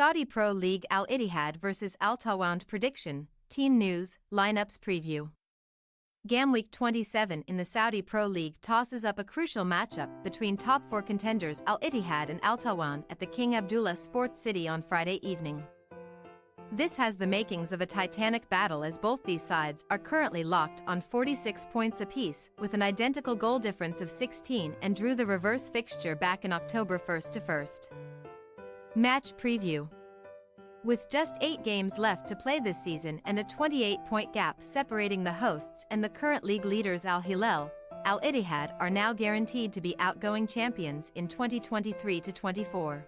Saudi Pro League Al Ittihad vs Al-Taawoun prediction, team news, lineups preview. Gamweek 27 in the Saudi Pro League tosses up a crucial matchup between top four contenders Al Ittihad and Al-Taawoun at the King Abdullah Sports City on Friday evening. This has the makings of a titanic battle as both these sides are currently locked on 46 points apiece with an identical goal difference of 16 and drew the reverse fixture back in October 1st to 1st. Match preview. With just 8 games left to play this season and a 28-point gap separating the hosts and the current league leaders Al Hilal, Al Ittihad are now guaranteed to be outgoing champions in 2023-24.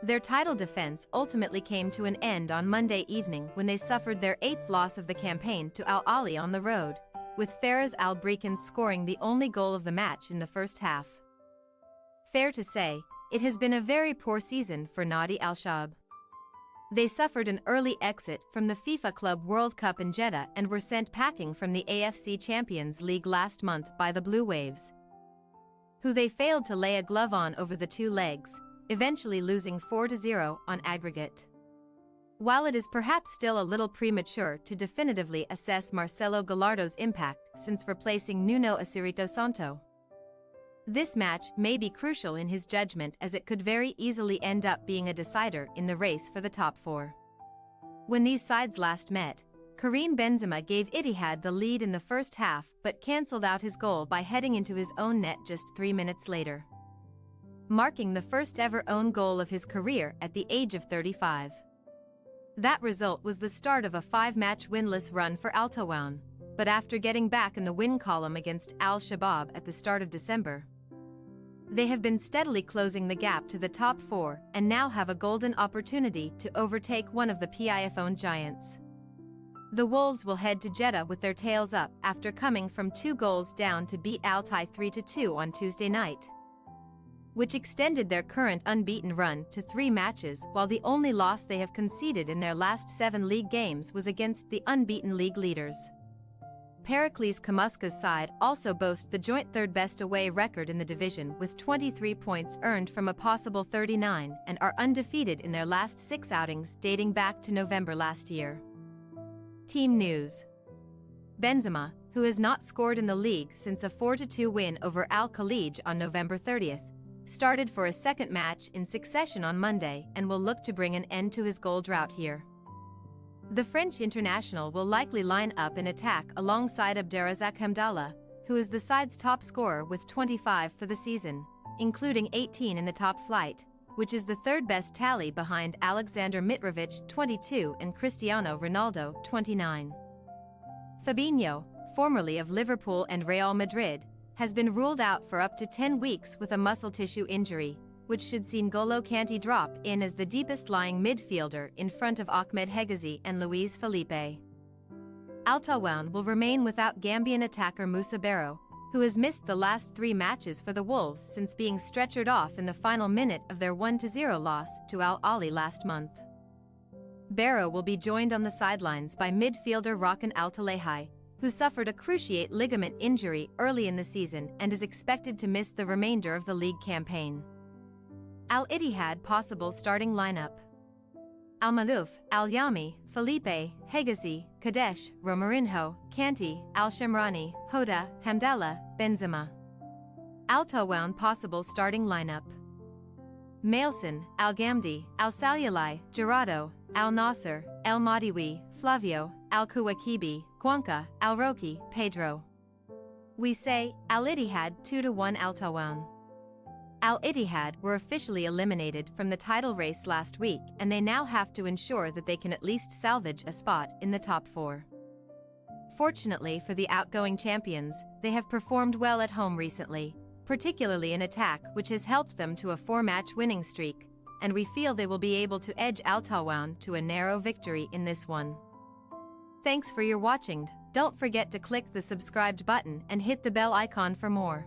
Their title defense ultimately came to an end on Monday evening when they suffered their 8th loss of the campaign to Al Ahly on the road, with Faraz Al-Brekan scoring the only goal of the match in the first half. Fair to say, it has been a very poor season for Nadi Al-Shab. They suffered an early exit from the FIFA Club World Cup in Jeddah and were sent packing from the AFC Champions League last month by the Blue Waves, who they failed to lay a glove on over the two legs, eventually losing 4-0 on aggregate. While it is perhaps still a little premature to definitively assess Marcelo Gallardo's impact since replacing Nuno Espirito Santo, this match may be crucial in his judgment as it could very easily end up being a decider in the race for the top four. When these sides last met, Karim Benzema gave Ittihad the lead in the first half but cancelled out his goal by heading into his own net just 3 minutes later, marking the first ever own goal of his career at the age of 35. That result was the start of a 5-match winless run for Al-Taawoun, but after getting back in the win column against Al-Shabaab at the start of December, they have been steadily closing the gap to the top four and now have a golden opportunity to overtake one of the PIF-owned giants. The Wolves will head to Jeddah with their tails up after coming from 2 goals down to beat Al-Tai 3-2 on Tuesday night, which extended their current unbeaten run to 3 matches, while the only loss they have conceded in their last 7 league games was against the unbeaten league leaders. Pericles Kamuska's side also boast the joint third-best away record in the division with 23 points earned from a possible 39 and are undefeated in their last 6 outings dating back to November last year. Team news. Benzema, who has not scored in the league since a 4-2 win over Al-Khalij on November 30th, started for a second match in succession on Monday and will look to bring an end to his goal drought here. The French international will likely line up in attack alongside Abderrazak Hamdallah, who is the side's top scorer with 25 for the season, including 18 in the top flight, which is the third-best tally behind Alexander Mitrovic 22 and Cristiano Ronaldo 29. Fabinho, formerly of Liverpool and Real Madrid, has been ruled out for up to 10 weeks with a muscle tissue injury, which should see N'Golo Kanté drop in as the deepest-lying midfielder in front of Ahmed Hegazi and Luis Felipe. Al-Taawoun will remain without Gambian attacker Moussa Barrow, who has missed the last 3 matches for the Wolves since being stretchered off in the final minute of their 1-0 loss to Al Ahly last month. Barrow will be joined on the sidelines by midfielder Rakan Al-Talehai, who suffered a cruciate ligament injury early in the season and is expected to miss the remainder of the league campaign. Al Ittihad possible starting lineup: Al-Malouf, Al-Yami, Felipe, Hegazi, Kadesh, Romarinho, Kanté, Al-Shamrani, Hoda, Hamdallah, Benzema. Al-Taawoun possible starting lineup: Mailson, Al-Ghamdi, Al-Salyalai, Gerardo, Al-Nasser, El-Madiwi, Flavio, Al-Kouakibi, Kwanka, Al-Roki, Pedro. We say, Al Ittihad 2-1 Al-Taawoun. Al Ittihad were officially eliminated from the title race last week and they now have to ensure that they can at least salvage a spot in the top 4. Fortunately for the outgoing champions, they have performed well at home recently, particularly in attack, which has helped them to a 4-match winning streak, and we feel they will be able to edge Al-Taawoun to a narrow victory in this one. Thanks for your watching. Don't forget to click the subscribed button and hit the bell icon for more.